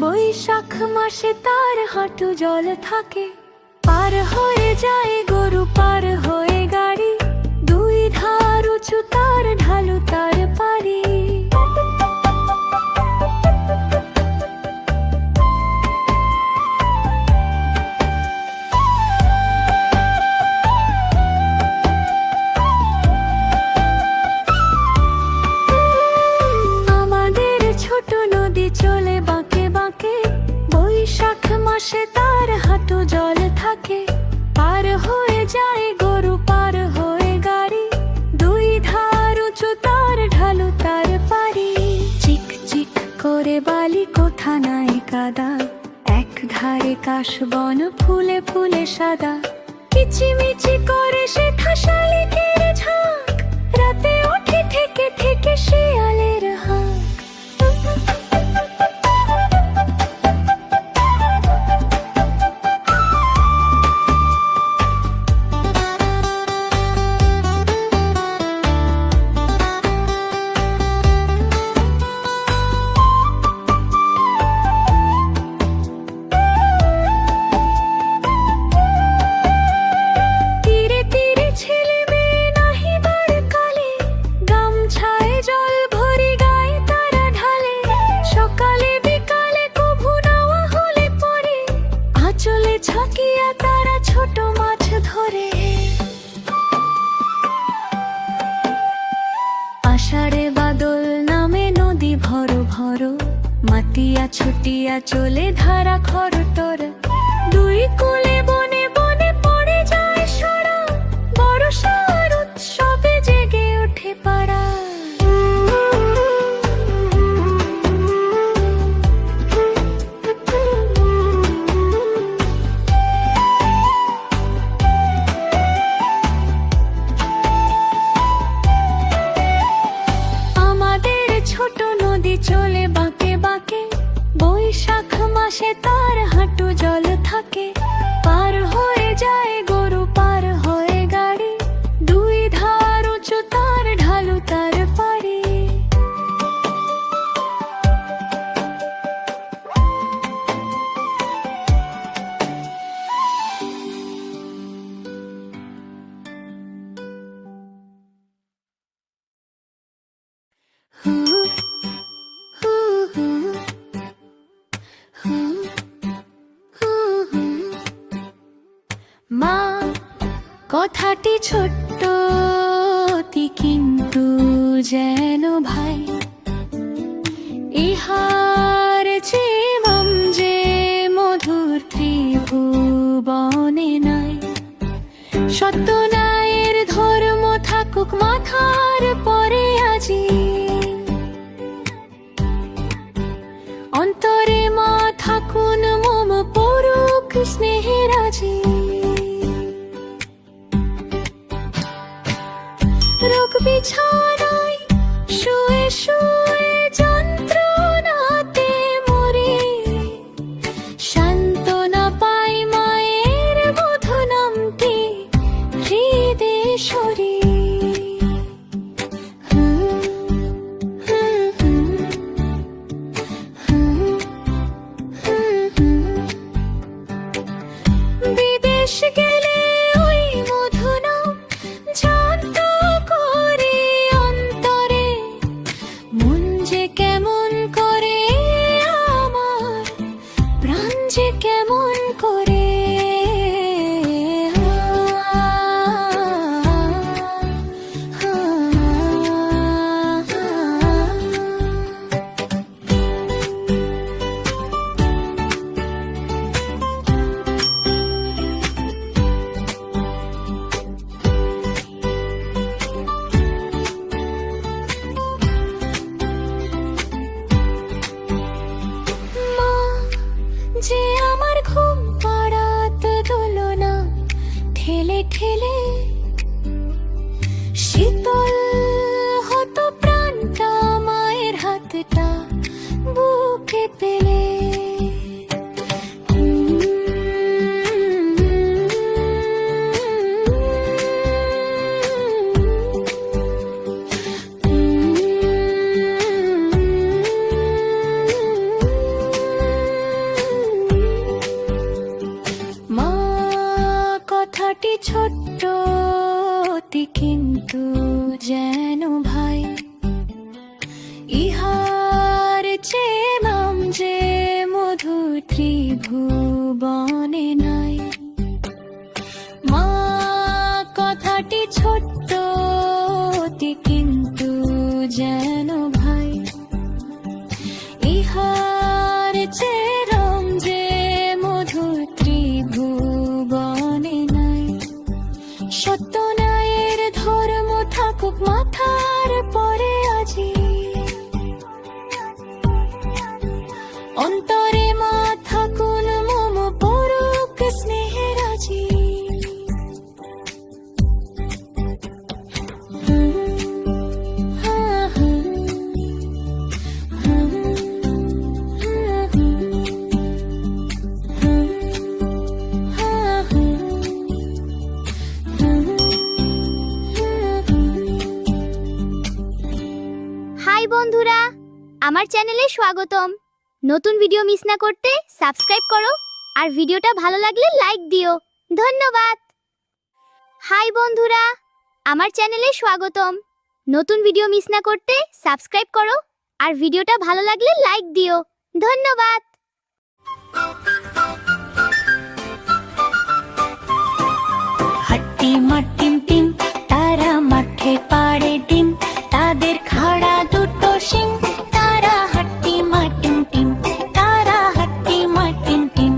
বৈশাখ মাসে তার হাঁটু জল থাকে, পার হয়ে যায় গরু, পার হয়ে গাড়ি, দুই ধার উঁচু তার ঢালু তার পারি। আমাদের ছোট নদী চলে বাঁকে বাঁকে, বৈশাখ মাসে তার হাঁটু জল থাকে, পার হয়ে যায় গরু, পার হয়ে গাড়ি, দুই ধার উঁচু তার ঢালু তার পারি। চিক চিক করে বালি, কোথা নাই কাদা, এক ধারে কাশবন ফুলে ফুলে সাদা, কিচিমিচি করে শেখা শালিকের ঝাঁক, রাতে ওঠে থেকে থেকে শিয়ালের হাঁক। ছাকিয়া তারা ছোট মাছ ধরে, আষাঢ়ে বাদল নামে নদী ভরো ভরো, মাতিয়া ছুটিয়া চলে ধারা খরতর, দুই কূলে বনে বনে পড়ে যায় সরা, বর্ষার উৎসবে জেগে ওঠে পাড়া। চলে বাঁকে বাঁকে, বৈশাখ মাসে তার হাঁটু জল থাকে, পার হয়ে যায় গরু, পার হয়ে গাড়ি, দুই ধার উঁচু তার ঢালু তার পারি। মা কথাটি ছোট্ট কিন্তু যেন ভাই, ইহার চিমম যে মধুর ত্রিভুবনে নাই, সত্য নায়ের ধর্ম থাকুক মাথার পরে আজি, অন্তরে মা থাকুন মম পরুক স্নেহের আজি। রোগ বিছানায় শুয়ে শুয়ে যন্ত্রণাতে মরি, সান্ত্বনা পাই মায়ের মধু নামটি হৃদেশ্বরী। বিদেশ গেলে ওই মধু নাম জানত করে অন্তরে, মন যে কেমন করে আমার, প্রাণ যে কেমন করে। কথাটি ছোট্ট অতি কিন্তু যেন ভাই, ইহার চেয়ে নাম যে মধু ত্রিভুবনে নাই। মা কথাটি ছোট্ট অতি কিন্তু যেন ভাই, ইহার চেয়ে নাম যে মধু ত্রিভুবনে নাই। সত্যনায়ের ধর্ম থাকুক মাথার পরে আজি, অন্তরে মা থাকুন মম পরক স্নেহের আজি। হাই বন্ধুরা, আমার চ্যানেলে স্বাগতম। নতুন ভিডিও মিস না করতে সাবস্ক্রাইব করো, আর ভিডিওটা ভালো লাগলে লাইক দিও। ধন্যবাদ। হাই বন্ধুরা, আমার চ্যানেলে স্বাগতম। নতুন ভিডিও মিস না করতে সাবস্ক্রাইব করো, আর ভিডিওটা ভালো লাগলে লাইক দিও। ধন্যবাদ। হাট্টি মাটিম টিম, তারা মাঠে পাড়ে ডিম, তাদের খাড়া দুটো শিং। তারা হাট্টি মাটিম টিম, তারা হাট্টি মাটিম টিম।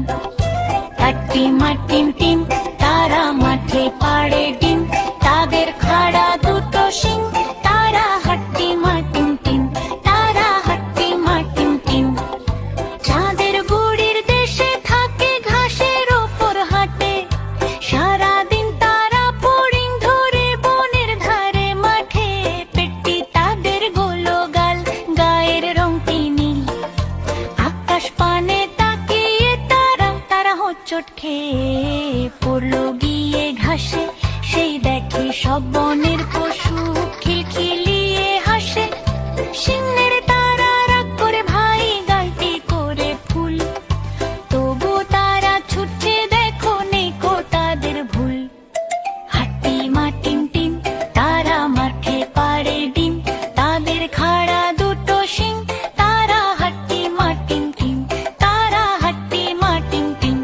হাট্টি মাটিম টিম, তারা মাঠে পাড়ে ডিম, তাদের খাড়া দুটো শিং। তারা হাট্টি মাটিম টিম, তারা হাট্টি মাটিম টিম। চাঁদের বুড়ির দেশে থাকে ঘাসের ওপর হাঁটে, সারাদিন তারা ফড়িং ধরে বনের ধারে মাঠে। পেটটি তাদের গোলো গাল, গায়ের রংটি নীল, আকাশ পানে তাকিয়ে তারা তারা হোঁচট খেয়ে পড়লো গিয়ে ঘাসে। সেই দেখে সব বনের পশু খিলখিলিয়ে হাসে। সিংহের তারা রাগ করে ভাই গালটি করে ফুল, তবু তারা ছুটছে দেখো নেই কো তাদের ভুল। হাট্টি মাটিম টিম, তারা মাঠে পাড়ে ডিম, তাদের খাড়া দুটো শিং। তারা হাট্টি মাটিম টিম, তারা হাট্টি মাটিম টিম।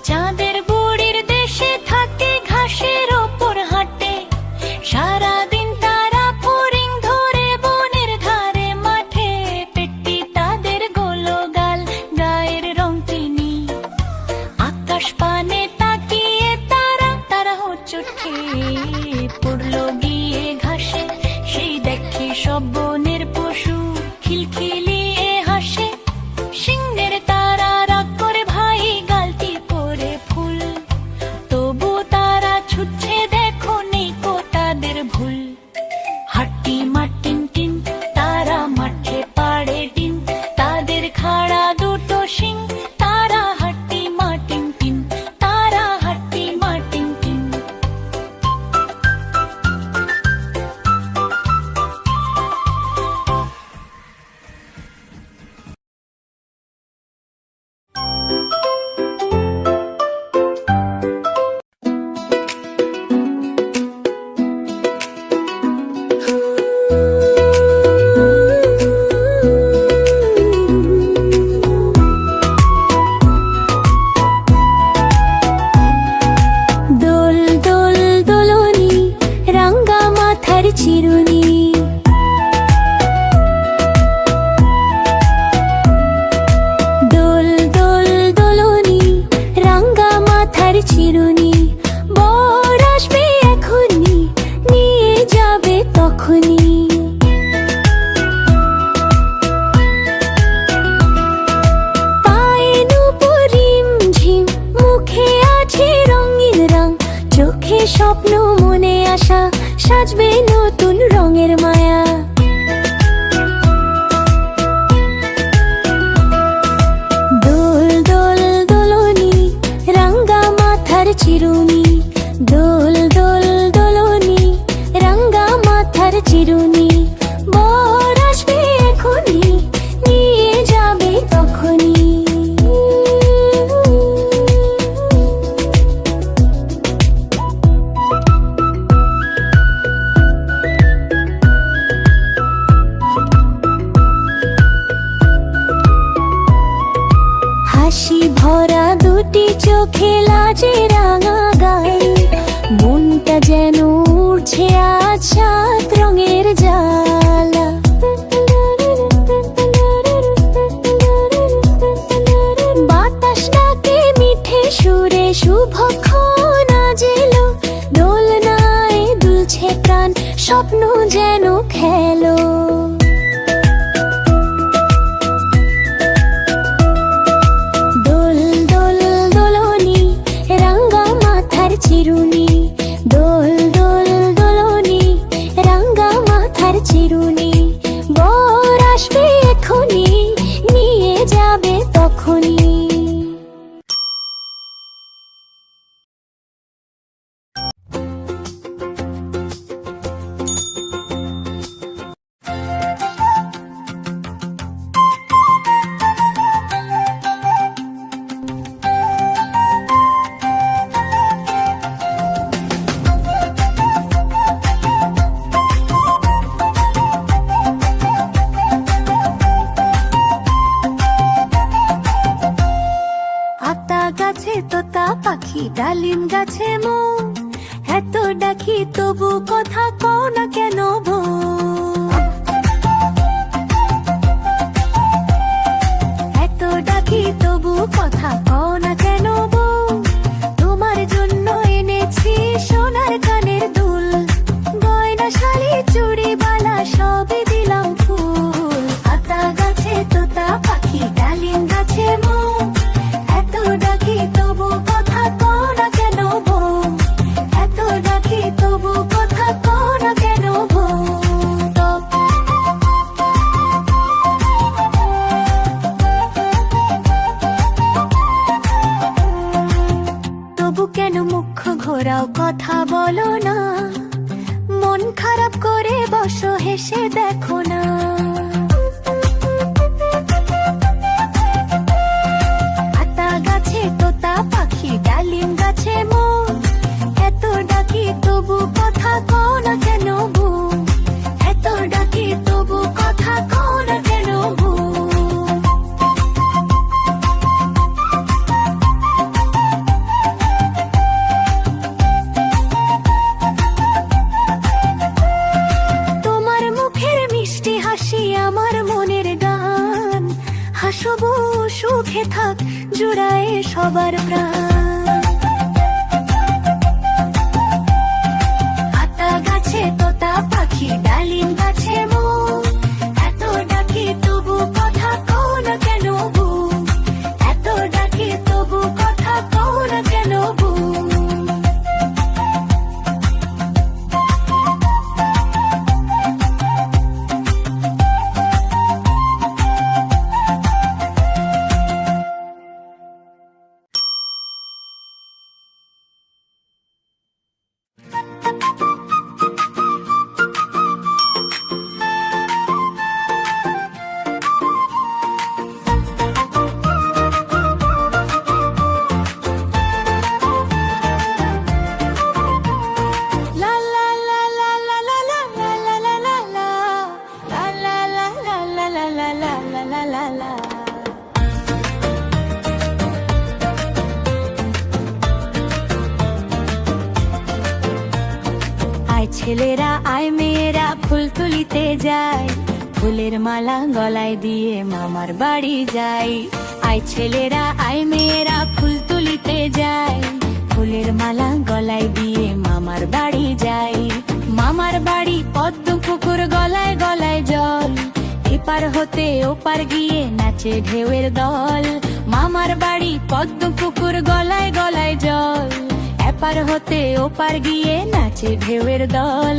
চাঁদের বুড়ির দেশে থাকে ঘাসের ওপর হাঁটে, সারাদিন তারা ফড়িং ধরে বনের ধারে মাঠে। পেটটি তাদের গোলো গাল, গায়ের রংটি নীল, আকাশ পানে তাকিয়ে তারা তারা হোঁচট খেয়ে পড়লো গিয়ে ঘাসে। সেই দেখে সব বনের পশু খিলখিলিয়ে হাসে। সিংহের তারা রাগ করে ভাই গালটি করে ফুল, তবু তারা ছুটছে দেখো নেই কো তাদের ভুল। হাট্টি মাটিম টিম, তারা মাঠে পাড়ে ডিম, তাদের খাড়া দুটো শিং। তারা হাট্টি মাটিম টিম, তারা হাট্টি মাটিম টিম। দোল দোল দোলনি, রাঙ্গা মাথার চিরুনি। দোল দোল দোলনি, রাঙ্গা মাথার চিরুনি। বর আসবে এখনি, নিয়ে যাবে তখনই। পায়ে নূপুর রিমঝিম, মুখে আছে রঙিন রং, চোখে স্বপ্ন মনে আশা, সাজবে নতুন রঙের মায়া। দোল দোল দোলনি, রাঙ্গা চিরুনি, দোল দোল দোলনি, রাঙ্গা মাথার চিরুনি। বর আসবে এখনি, নিয়ে যাবে তখনি। হাসি ভরা দুটি চোখে লাজে রাঙা গাল, মনটা যেন উড়ছে আজ সাত রঙের জ্বালা। বাতাস ডাকে মিঠে সুরে শুভক্ষণ আজ এলো, দোলনায় দুলছে প্রাণ, স্বপ্ন যেন খেলো। চিরুনি, দোল দোল দোলনি, রাঙ্গা মাথার চিরুনি। বর আসবে এখনি, নিয়ে যাবে তখনি। গাছে তোতা পাখি, ডালিম গাছে মো, এত ডাকি তবু কথা কও না কেন বো। এত ডাকি তবু কথা কও না কেন বো। তোমার জন্য এনেছি সোনার কানের দুল, গয়না শাড়ি চুড়ি বালা সবই দিলাম ফুল। আতা গাছে তোতা পাখি, ডালিম গাছে মো, এত ডাকি তবু কথা কও না কেন বো। এত ডাকি তবু কথা কও না কেন বো। তবু কেন মুখ ঘোরাও, কথা বলো না, মন খারাপ করে বসো, হেসে দেখো না। তোতা পাখি, ডালিম গাছে মো, এত ডাকি তবু কথা কও না কেন বো। এত ডাকি তবু কথা কও না কেন বো। তোমার মুখের মিষ্টি হাসি আমার মনের গান, হাসবো সুখে থাক জুড়ায় সবার প্রাণ। আতা গাছে তোতা পাখি, ডালিম গাছে মো, এত ডাকি তবু কথা কও না কেন বো। এত ডাকি তবু কথা কও না কেন বো। ছেলেরা আয় মেয়েরা ফুল তুলিতে যায়, ফুলের মালা গলায় দিয়ে মামার বাড়ি যাই। আয় ছেলেরা আয় মেয়েরা ফুল তুলিতে যায়, ফুলের মালা গলায় দিয়ে মামার বাড়ি যাই। মামার বাড়ি পদ্ম পুকুর, গলায় গলায় জল, এপার হতে ওপার গিয়ে নাচে ঢেউয়ের দল। মামার বাড়ি পদ্ম পুকুর, গলায় গলায় জল, এপার হতে ওপার গিয়ে নাচে ঢেউয়ের দল।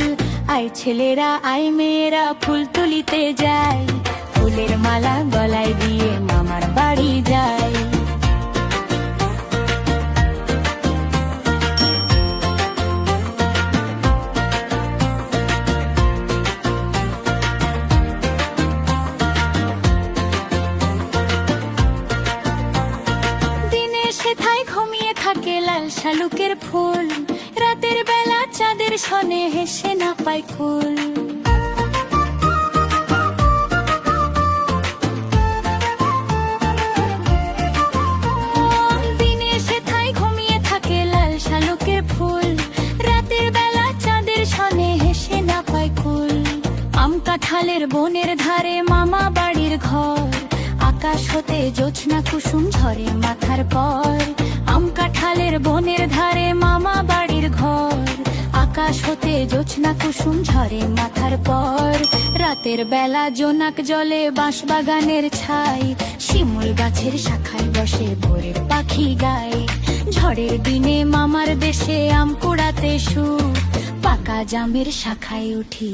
আয় ছেলেরা আয় মেয়েরা ফুল তুলিতে যায়, ফুলের মালা গলায় দিয়ে মামার বাড়ি যায়। সেথায় ঘুমিয়ে থাকে লাল শালুকের ফুল, রাতের বেলা চাঁদের সনে হেসে না পায় কুল। দিনে সেথায় ঘুমিয়ে থাকে লাল শালুকের ফুল, রাতের বেলা চাঁদের সনে হেসে না পায় কুল। আম কাঁঠালের বনের ধারে মামা বাড়ির ঘর, আকাশ হতে জোছনা কুসুম ঝরে মাথার পর। আম কাঁঠালের বনের ধারে মামা বাড়ির ঘর, আকাশ হতে জোছনা কুসুম ঝরে মাথার পর। রাতের বেলা জোনাক জলে বাঁশ বাগানের ছাই, শিমুল গাছের শাখায় বসে ভোরের পাখি গায়। ঝড়ের দিনে মামার দেশে আম কুড়াতে সুখ, পাকা জামের শাখায় উঠি।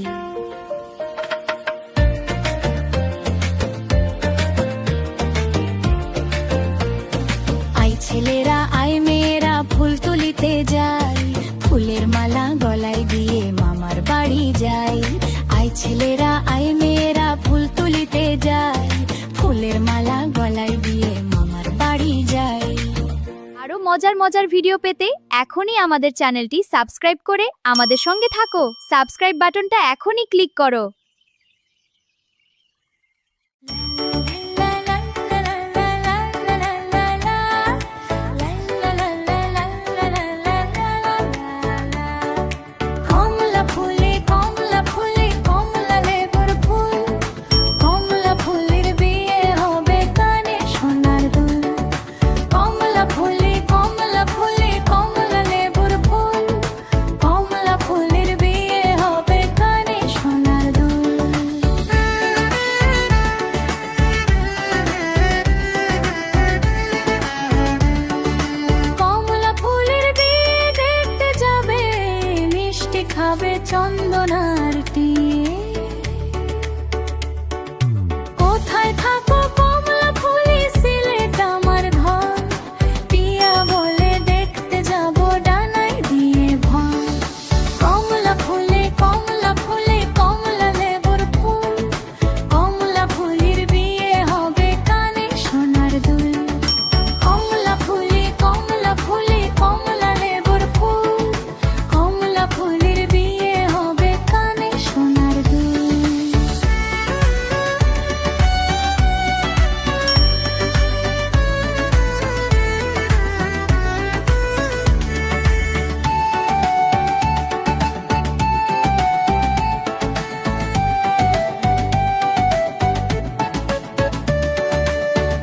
ছেলেরা আয় মেয়েরা ফুল তুলিতে যায়, ফুলের মালা গলায় দিয়ে মামার বাড়ি যায়। আয় ছেলেরা আয় মেয়েরা ফুল তুলিতে যায়, ফুলের মালা গলায় দিয়ে মামার বাড়ি যায়। আরো মজার মজার ভিডিও পেতে এখনই আমাদের চ্যানেলটি সাবস্ক্রাইব করে আমাদের সঙ্গে থাকো। সাবস্ক্রাইব বাটনটা এখনই ক্লিক করো। খাবে চন্দনার টিয়ে, কোথায় থাকো কমলা ফুলি সিলেট আমার ঘর। টিয়া বলে দেখতে যাব ডানায় দিয়ে ভর। কমলা ফুলে কমলা লেবুর ফুল, কমলা ফুলির বিয়ে হবে কানে সোনার দুল। কমলা ফুলি কমলা লেবুর ফুল, কমলা ফুলির বিয়ে হবে কানে সোনার দুল।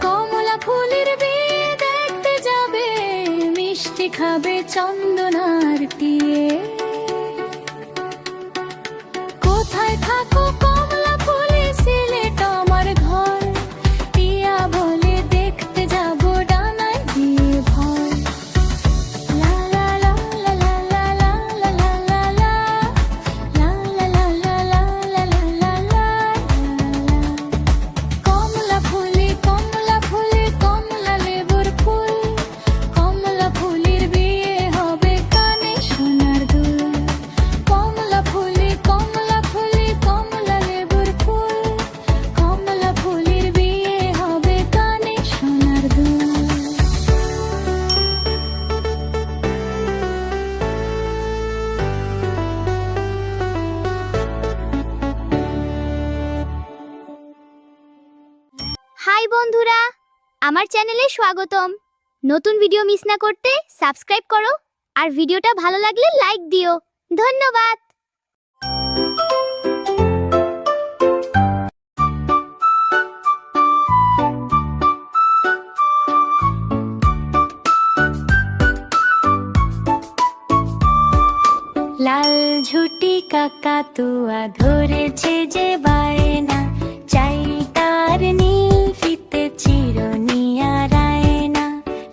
কমলা ফুলের বিয়ে দেখতে যাবে, মিষ্টি খাবে চন্দনার টিয়ে। কোথায় থাকো কমলা ফুলি সিলেট আমার ঘর। টিয়া বলে দেখতে যাব ডানায় দিয়ে ভর। লা লা লা লা লা লা লা লা লা লা লা, লা লা লা লা লা লা লা লা লা। কমলা ফুলি কমলা লেবুর ফুল, কমলা ফুলির বিয়ে হবে কানে সোনার দুল। কমলা ফুলি কমলা লেবুর ফুল, কমলা ফুলির বিয়ে হবে কানে সোনার দুল। হাই বন্ধুরা, আমার চ্যানেলে স্বাগতম। নতুন ভিডিও মিস না করতে সাবস্ক্রাইব করো, আর ভিডিওটা ভালো লাগলে লাইক দিও। ধন্যবাদ। লাল ঝুটি কাকাতুয়া ধরেছে যে বায়না, চাই তার নীল ফিতে চিরনিয়া রায়না।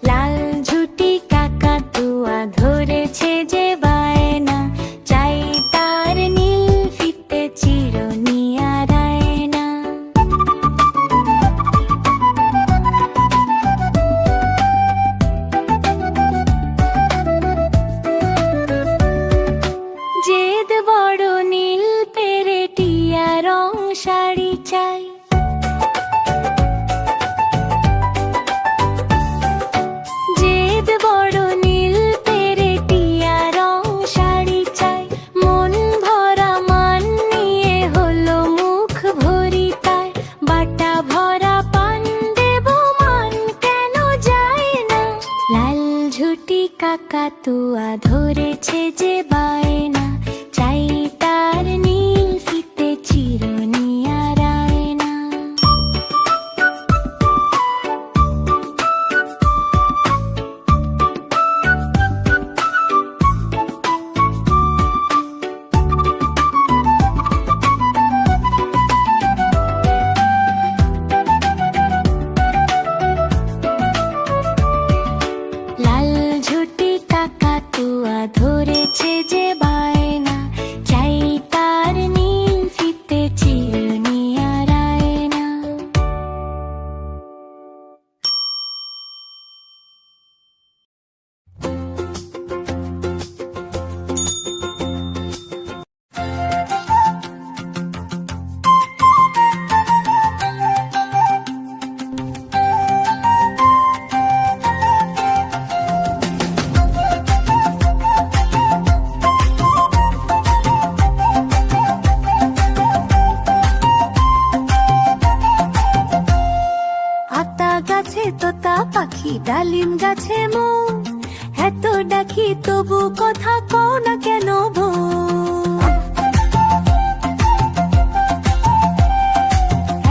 লাল ঝুটি কাকাতুয়া ধরেছে যে বায়না, চাই তার নীল ফিতে চিরনিয়া রায়না। জেদ বড় নীল পেরেটিয়া রং শাড়ি চাই। কাকাতুয়া ধরেছে যে বায়না, চাই তার নীল ফিতে চিরুনি আর আয়না। লাল ঝুটি কাকাতুয়া ধরেছে যে বায়না, চাই তার নীল ফিতে চিরুনি আর আয়না। আতা গাছে তোতা পাখি, ডালিম গাছে মৌ, এত ডাকি তবু কথা কও না কেন বউ?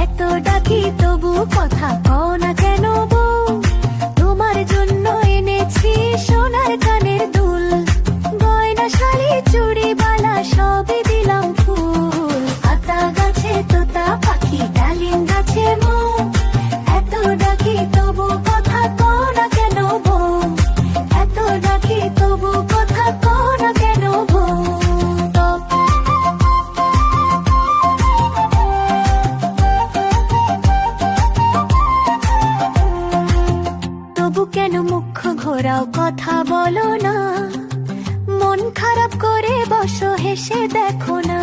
এত ডাকি তবু কথা কও না কেন বউ? তোমার জন্য এনেছি সোনার কানের দুল, গয়না শাড়ি চুড়ি বালা সবই দিলাম ফুল। আতা গাছে তোতা পাখি, ডালিম গাছে মৌ, এত ডাকি তবু কথা কও না কেন বউ? এত ডাকি তবু কথা কও না কেন বউ? তবু কেন মুখ ঘোরাও, কথা বলো না? মন খারাপ করে বসো, হেসে দেখো না।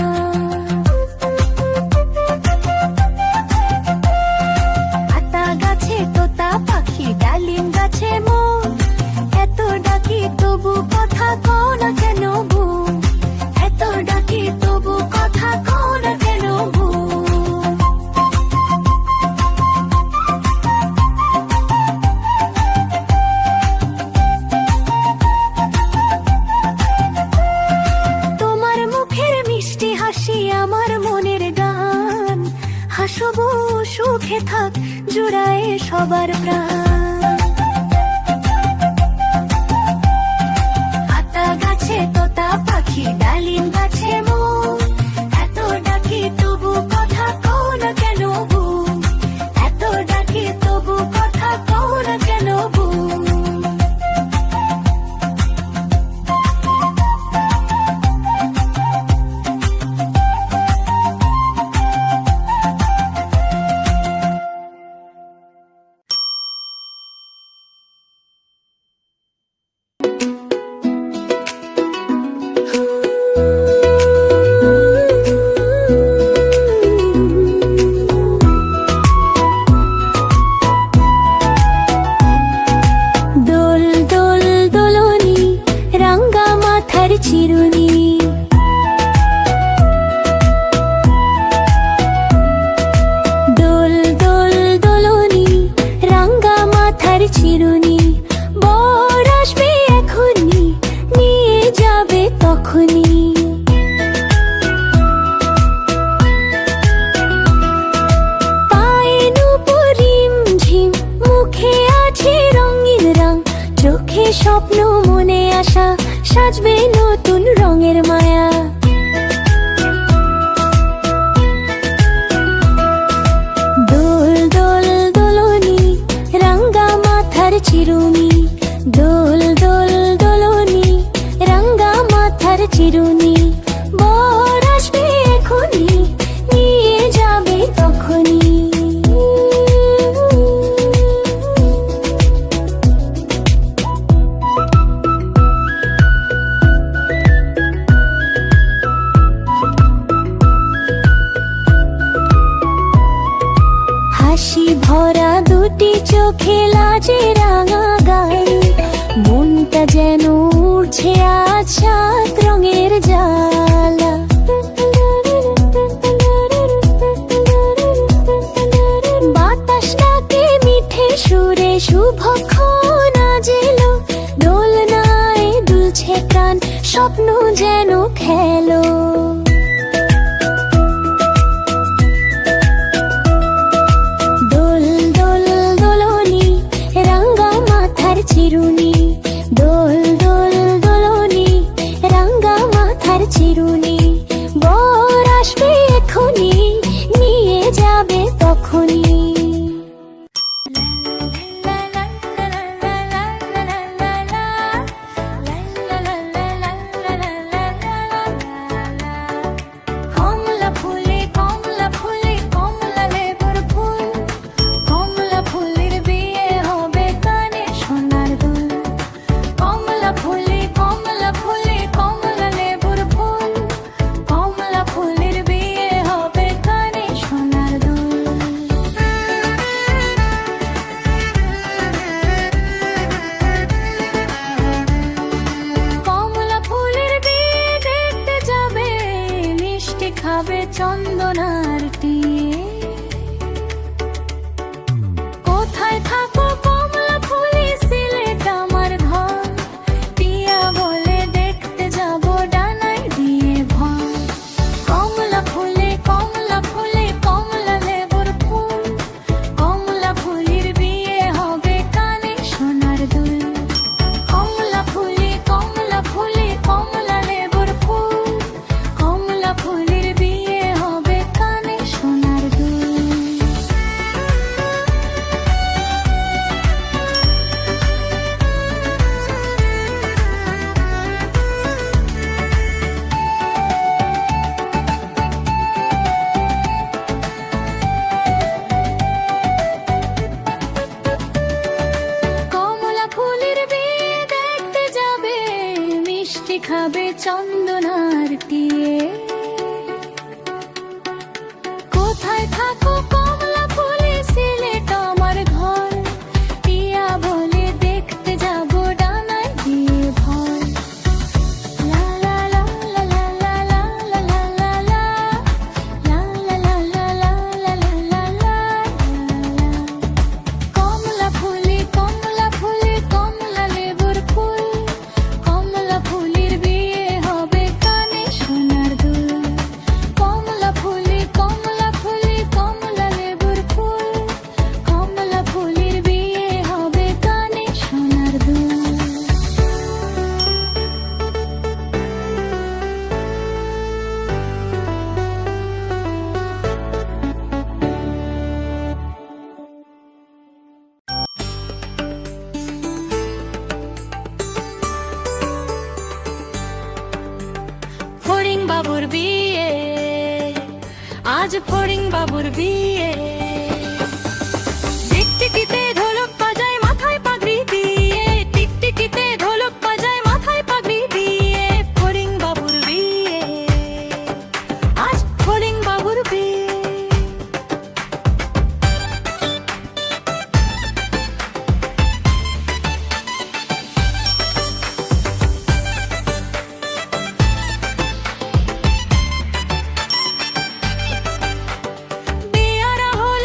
আতা গাছে তোতা পাখি, ডালিম গাছে মৌ, এত ডাকি তবু কথা কও না কেন বউ? এত ডাকি তবু কথা কও না কেন বউ? তোমার মুখের মিষ্টি হাসি আমার মনের গান, হাসবো সুখে থাক জুড়ায় সবার প্রাণ। আতা গাছে তোতা পাখি, ডালিম গাছে মৌ, এত ডাকি তবু কথা কও না কেন বউ? এত ডাকি তবু কথা কও না কেন বউ? দোল দোল দোলনি, রাঙ্গা মাথার চিরুনি, দোল দোল দোলনি, রাঙ্গা মাথার চিরুনি, বর আসবে এখনি, নিয়ে যাবে তখনি। পায়ে নূপুর রিমঝিম, মুখে আছে রঙিন রং, চোখে স্বপ্ন মনে আশা, সাজবে নতুন রঙের মায়া। দোল দোল দোলনি, রাঙ্গা মাথার চিরুনি, দোল দোল দোলনি, রাঙ্গা মাথার চিরুনি, বর আসবে এখনি, নিয়ে যাবে তখনি। হাসি ভরা দুটি চোখে লাজে রাঙা গাল, মনটা যেন উড়ছে আজ সাত রঙের জ্বালা। বাতাসটাকে মিঠে সুরে শুভক্ষণ আজ এলো, দোলনা স্বপ্ন যেন খেলো। দোল দোল দোলনি রাঙ্গা মাথার চিরুনি, দোল দোল দোলনি রাঙ্গা মাথার চিরুনি। বর আসবে এখনি, নিয়ে যাবে তখনই। কমলা ফুলে কমলা ফুলে কমলা লেবুর ফুল, কমলা ফুলের বিয়ে হবে কানে সোনার দুল। কমলা ফুলে কমলা ফুলে কমলা লেবুর ফুল, কমলা ফুলের বিয়ে হবে কানে সোনার দুল। কমলা ফুলের বিয়ে দেখতে যাবে, মিষ্টি খাবে চন্দনার টিয়ে। কোথায় থাকো কমলা ফুলি, সিলেট আমার ঘর। টিয়া বলে দেখতে যাব ডানায় দিয়ে ভর। কমলা ফুলে কমলা ফুলে কমলা লেবুর ফুল, কমলা ফুলের বিয়ে হবে কানে সোনার দুল। কমলা ফুলে কমলা ফুলে কমলা লেবুর ফুল, কমলা ফুলের বিয়ে হবে কানে সোনার দুল। কমলা ফুলের বিয়ে দেখতে যাবে, মিষ্টি খাবে চন্দনার টিয়ে। কোথায় থাকো কমলা ফুলে, সিলেট আমার ঘর। টিয়া বলে দেখতে যাব ডানায় দিয়ে ভর। লা লা লা লা লা লা লা লা লা লা লা, লা লা লা লা লা লা লা লা লা। কমলা ফুলে কমলা ফুলে কমলা লেবুর ফুল, কমলা ফুলের বিয়ে হবে কানে সোনার দুল। কমলা ফুলে কমলা ফুলে কমলা লেবুর ফুল, কমলা ফুলের বিয়ে হবে কানে সোনার দুল। ফড়িং বাবুর বিয়ে, আজ ফড়িং বাবুর বিয়ে। টিকটিকিতে ঢোলক বাজায় মাথায় পাগড়ি দিয়ে, টিকটিকিতে ঢোলক বাজায় মাথায় পাগড়ি দিয়ে। ফড়িং বাবুর বিয়ে, আজ ফড়িং বাবুর বিয়ে। বেয়ারা হলো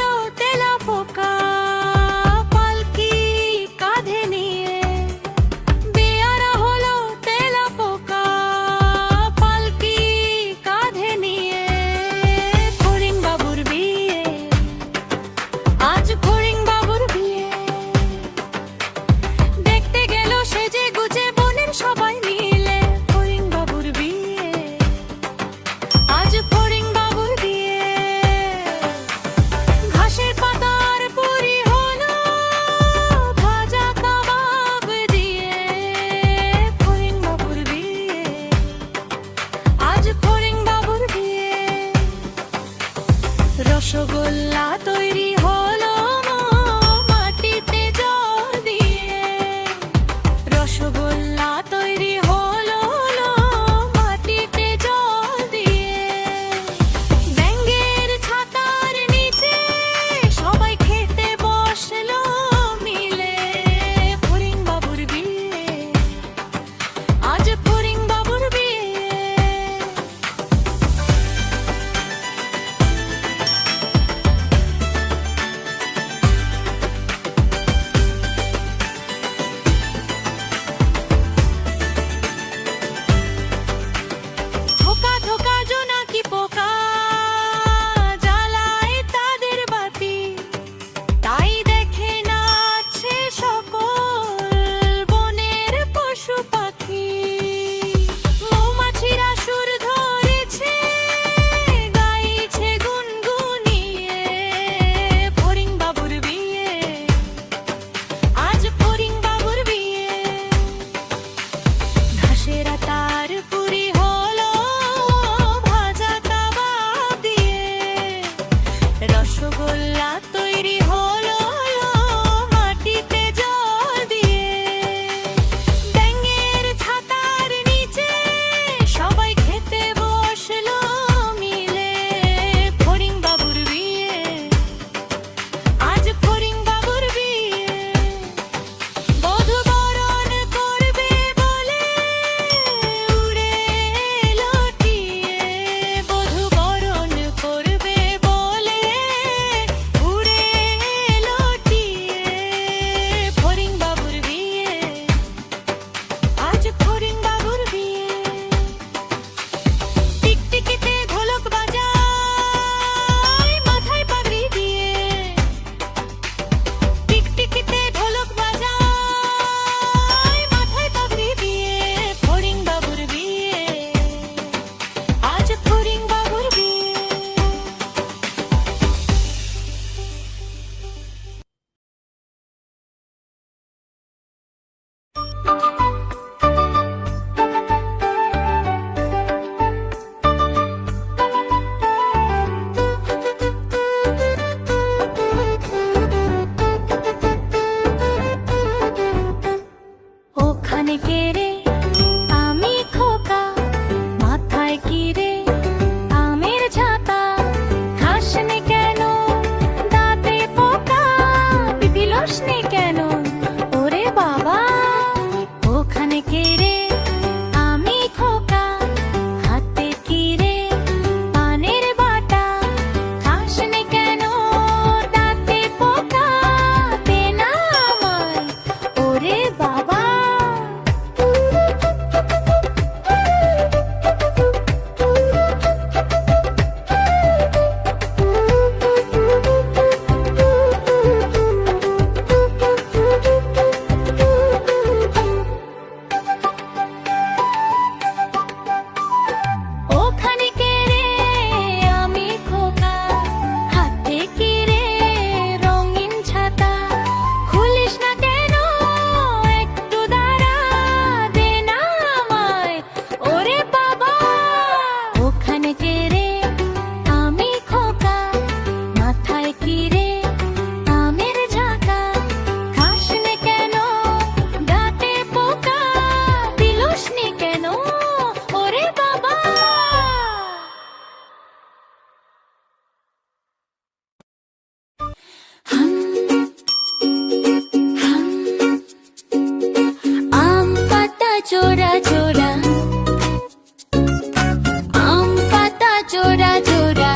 ওখানে কে রে? আমি খোকা। মাথায় কি রে? আমের ছাতা। খাসনি কেন? দাঁতে পোকা। পিপিলসনি কেন? ওরে বাবা! ওখানে কে রে? আমি খোকা। হাতে কি রে? পানের বাটা। খাসনি কেন? দাঁতে পোকা। দে না আমায়। ওরে বাবা! ওখানে কে রে? আমি খোকা। হাতে কি রে? রঙিন ছাতা। খুলিস না কেন? একটু দাঁড়া। দে না আমায়। ওরে বাবা! ওখানে কে রে? আমি খোকা। মাথায় কি রে? আমের ঝাঁকা। খাসনি কেন? দাঁতে পোকা। পিলসনি কেন? ওরে বাবা! আম পাতা চোরা চোরা। আম পাতা চোরা চোরা।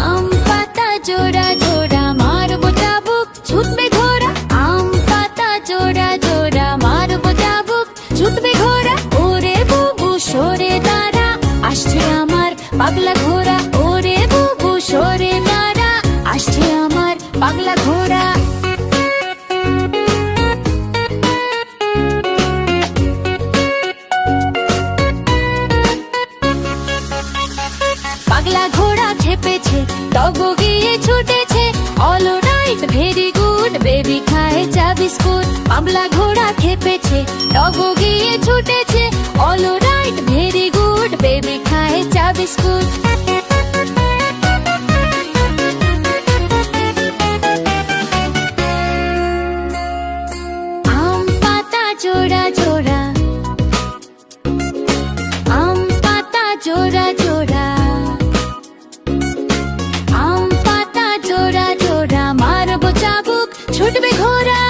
আম পাতা চোরা চোরা। মারবো চাবুক, ছুটবে ঘোড়া। আম পাতা চোরা চোরা। মারবো চাবুক, ছুটবে ঘোড়া। ওরে বুবু সরে দাঁড়া, আসছে আমার পাগলা ঘোড়া। ওরে বুবু সরে দাঁড়া, আসছে আমার পাগলা ঘোড়া। পাগলা ঘোড়া খেপেছে, ডগো গিয়ে ছুটেছে। All right, very good, baby খায় চা বিস্কুট। পাগলা ঘোড়া খেপেছে, ডগো গিয়ে ছুটেছে। All right, very good, baby খায় চা বিস্কুট। আম পাতা চোরা চোরা। আম পাতা চোরা চোরা। আম পাতা চোরা চোরা। মারবো চাবুক, ছুটবে ঘোড়া।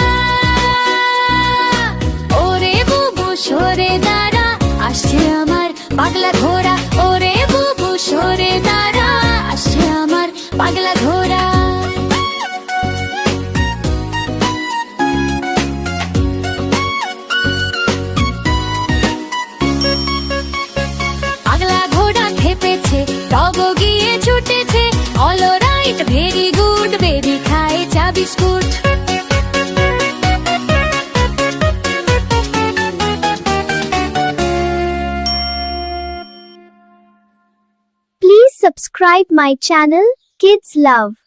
ওরে বুবু সরে দাঁড়া, আসছে আমার পাগলা ঘোড়া। ওরে বুবু সরে দাঁড়া, আসছে আমার পাগলা ঘোড়া। পাগলা ঘোড়া খেপেছে, ডগো গিয়ে ছুটেছে। All right, very good, baby খায় চা biscuit. Please subscribe my channel, Kids Love.